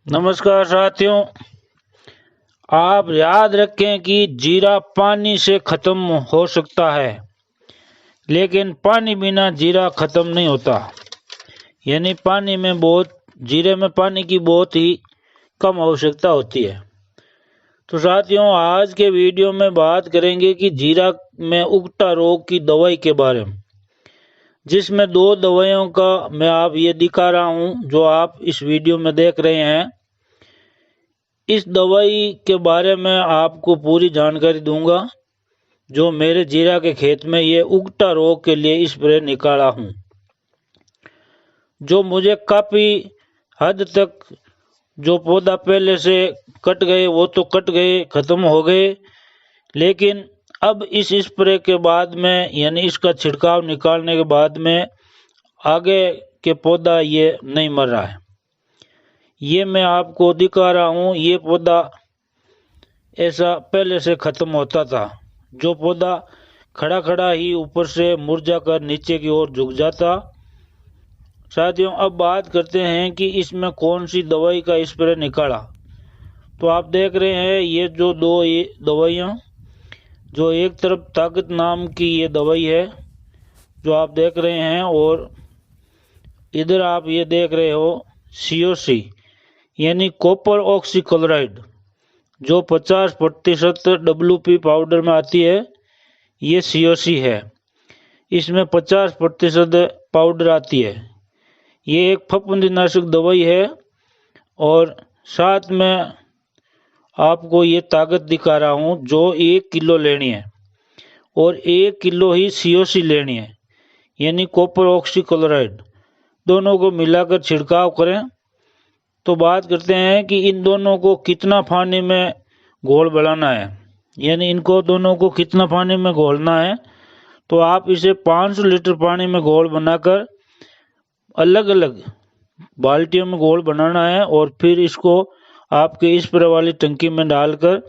नमस्कार साथियों, आप याद रखें कि जीरा पानी से खत्म हो सकता है, लेकिन पानी बिना जीरा खत्म नहीं होता। यानी जीरे में पानी की बहुत ही कम आवश्यकता होती है। तो साथियों, आज के वीडियो में बात करेंगे कि जीरा में उगटा रोग की दवाई के बारे में, जिसमें 2 दवाइयों का मैं आप ये दिखा रहा हूँ जो आप इस वीडियो में देख रहे हैं। इस दवाई के बारे में आपको पूरी जानकारी दूंगा, जो मेरे जीरा के खेत में ये उगटा रोग के लिए स्प्रे निकाला हूँ, जो मुझे काफ़ी हद तक जो पौधा पहले से कट गए वो तो कट गए, ख़त्म हो गए, लेकिन अब इस स्प्रे के बाद में यानी इसका छिड़काव निकालने के बाद में आगे के पौधा ये नहीं मर रहा है। ये मैं आपको दिखा रहा हूँ, ये पौधा ऐसा पहले से खत्म होता था, जो पौधा खड़ा खड़ा ही ऊपर से मुरझा कर नीचे की ओर झुक जाता। साथियों, अब बात करते हैं कि इसमें कौन सी दवाई का स्प्रे निकाला। तो आप देख रहे हैं ये जो 2 दवाइयाँ, जो एक तरफ ताकत नाम की ये दवाई है जो आप देख रहे हैं, और इधर आप ये देख रहे हो COC यानी कॉपर ऑक्सीक्लोराइड, जो 50% WP पाउडर में आती है। ये COC है, इसमें 50% पाउडर आती है। ये एक फफूंदीनाशक दवाई है, और साथ में आपको ये ताकत दिखा रहा हूँ जो 1 किलो लेनी है, और 1 किलो ही COC लेनी है, यानी कॉपर ऑक्सीक्लोराइड। दोनों को मिलाकर छिड़काव करें। तो बात करते हैं कि इन दोनों को कितना पानी में घोल बनाना है, यानी इनको दोनों को कितना पानी में घोलना है। तो आप इसे 500 लीटर पानी में घोल बनाकर अलग अलग बाल्टियों में घोल बनाना है, और फिर इसको आपके स्प्रे वाली टंकी में डालकर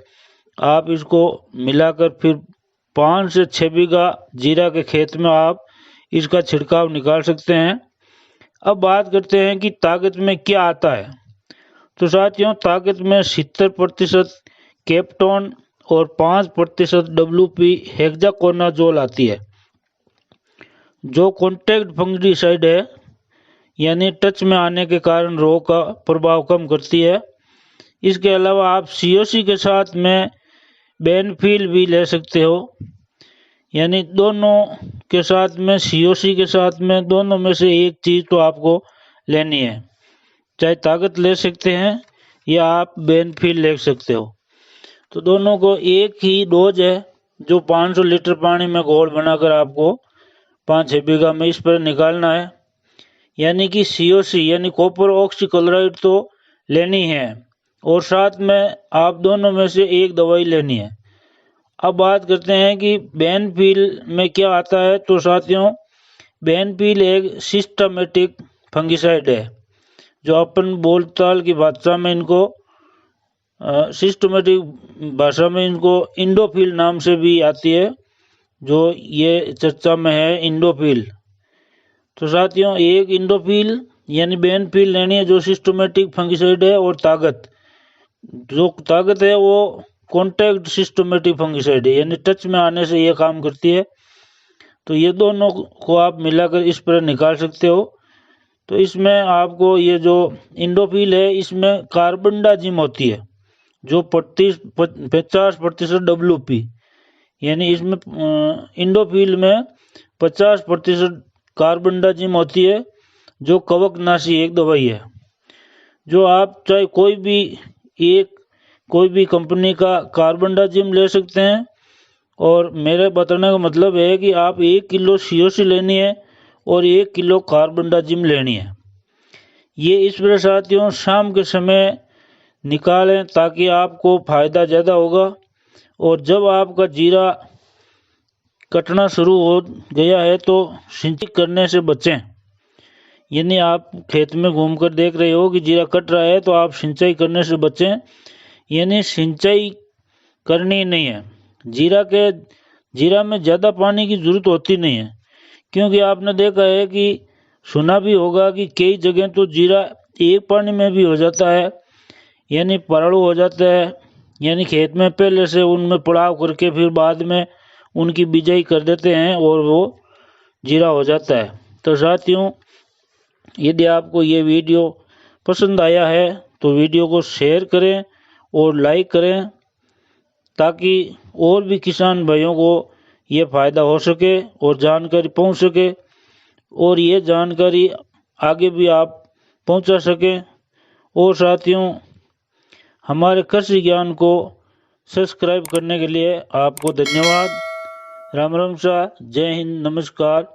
आप इसको मिलाकर फिर 5 से 6 बीघा जीरा के खेत में आप इसका छिड़काव निकाल सकते हैं। अब बात करते हैं कि ताकत में क्या आता है। तो साथियों, ताकत में 70% कैप्टोन और 5% WP हेक्साकोनाजोल आती है, जो कॉन्टैक्ट फंगिसाइड है, यानी टच में आने के कारण रोग का प्रभाव कम करती है। इसके अलावा आप COC के साथ में बेनफिल भी ले सकते हो, यानी दोनों के साथ में COC के साथ में दोनों में से एक चीज़ तो आपको लेनी है। चाहे ताकत ले सकते हैं या आप बेनफिल ले सकते हो। तो दोनों को एक ही डोज है, जो 500 लीटर पानी में घोल बनाकर आपको 5-6 बीघा में इस पर निकालना है। यानी कि COC यानी कॉपर ऑक्सीक्लोराइड तो लेनी है, और साथ में आप दोनों में से एक दवाई लेनी है। अब बात करते हैं कि बेनफिल में क्या आता है। तो साथियों, बेनफिल एक सिस्टमेटिक फंगिसाइड है, जो अपन बोलचाल की भाषा में इनको सिस्टमेटिक भाषा में इनको इंडोफिल नाम से भी आती है, जो ये चर्चा में है इंडोफिल। तो साथियों, एक इंडोफिल यानी बेनफिल लेनी है, जो सिस्टमेटिक फंगिसाइड है, और जो ताकत है वो कॉन्टैक्ट सिस्टमेटिक फंगिसाइड है, यानी टच में आने से ये काम करती है। तो ये दोनों को आप मिलाकर स्प्रे निकाल सकते हो। तो इसमें आपको ये जो इंडोफिल है, इसमें कार्बनडाजिम होती है, जो 50% WP, यानी इसमें इंडोफिल में 50% कार्बनडाजिम होती है, जो कवकनाशी एक दवाई है, जो आप चाहे कोई भी कंपनी का कार्बनडाजिम ले सकते हैं। और मेरे बताने का मतलब है कि आप 1 किलो COC लेनी है और 1 किलो कार्बनडाजिम लेनी है। ये स्प्रे साथियों शाम के समय निकालें, ताकि आपको फ़ायदा ज़्यादा होगा। और जब आपका जीरा कटना शुरू हो गया है तो सिंचाई करने से बचें। यानी आप खेत में घूमकर देख रहे हो कि जीरा कट रहा है, तो आप सिंचाई करने से बचें, यानी सिंचाई करनी नहीं है। जीरा में ज़्यादा पानी की ज़रूरत होती नहीं है, क्योंकि आपने देखा है कि सुना भी होगा कि कई जगह तो जीरा एक पानी में भी हो जाता है, यानी परालू हो जाता है, यानी खेत में पहले से उनमें पड़ाव करके फिर बाद में उनकी बिजाई कर देते हैं और वो जीरा हो जाता है। तो साथियों, यदि आपको ये वीडियो पसंद आया है तो वीडियो को शेयर करें और लाइक करें, ताकि और भी किसान भाइयों को ये फ़ायदा हो सके और जानकारी पहुंच सके, और ये जानकारी आगे भी आप पहुंचा सकें। और साथियों, हमारे कृषि ज्ञान को सब्सक्राइब करने के लिए आपको धन्यवाद। राम राम सा, जय हिंद, नमस्कार।